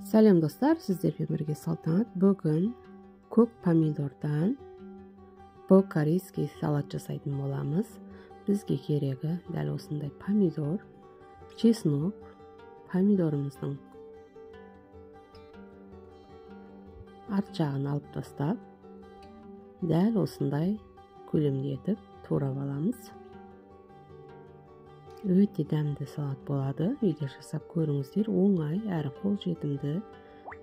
Сәлем достар, сіздермен бірге Салтанат. Бүгін көк помидордан по-корейский салат жасайтын боламыз. Бізге керегі дәл осындай помидор, чеснок, помидорымыздың арт жағын алып тастап, дәл осындай көлемде етіп турап аламыз. Өте дәмді салат болады. Үйде жасап көріңіздер. Оңай әрі қолжетімді,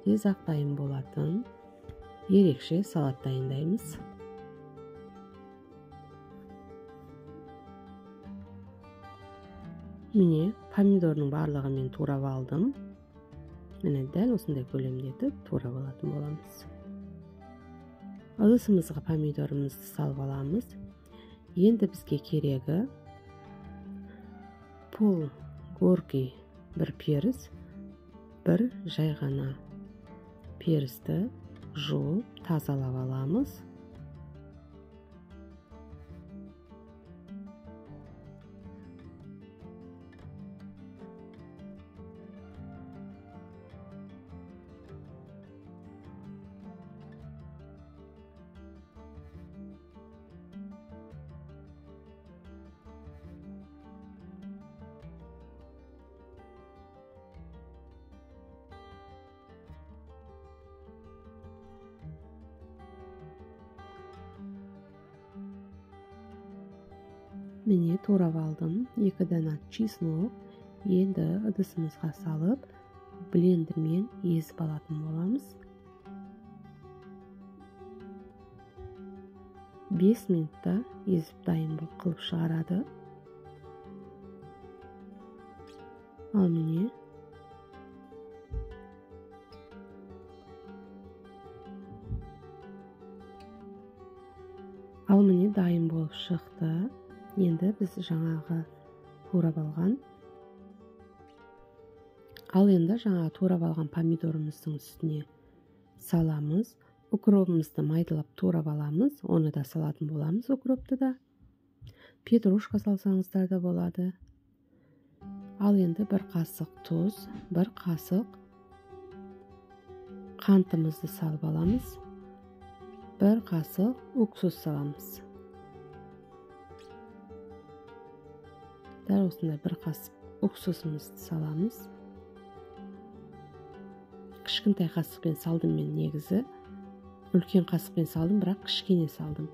тез ақ дайын болатын ерекше салат дайындаймыз. Міне помидорның барлығын мен турап алдым. Міне дәл осындай көлемде етіп турап алатын боламыз. Ыдысымызға помидорымызды салып аламыз. Енді бізге керегі пол горки бір періс, бір жай ғана перісті жуып тазалап аламыз. Міне турап алдым. 2 дана чеснок. Енді ыдысымызға салып, блендермен езіп алатын боламыз. 5 минутта езіп дайын қылып шығарады. Ал міне дайын болып шықты. Енді біз жаңағы турап алған помидорымыздың үстіне саламыз. Укропымызды майдалап турап аламыз. Оны да салатын боламыз, укропты да. Петрушка салсаңыздар да болады. Ал енді 1 қасық тұз, 1 қасық қантымызды салып аламыз. 1 қасық уксус саламыз. Дәл осындай 1 қасық уксусымызды саламыз. Кішкентай қасықпен салдым мен негізі. Үлкен қасықпен салдым, бірақ кішкене салдым.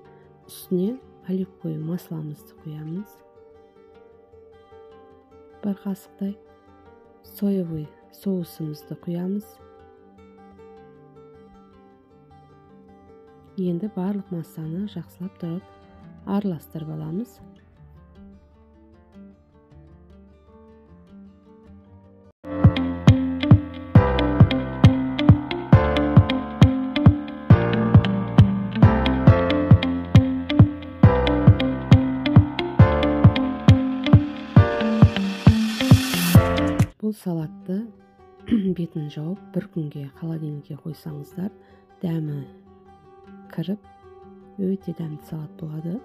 Үстіне оливковый масламызды құямыз. 1 қасықтай соевый соусымызды құямыз. Енді барлық массаны жақсылап тұрып араластырып аламыз. Бұл салатты бетін жауып 1 күнге холодильникке қойсаңыздар, дәмі кіріп, өте дәмді салат болады.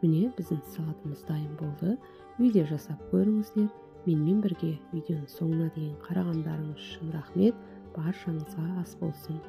Міне біздің салатымыз дайын болды. Үйде жасап көріңіздер. Менімен бірге видеоның соңына дейін қарағандарыңыз үшін рахмет. Баршаңызға ас болсын.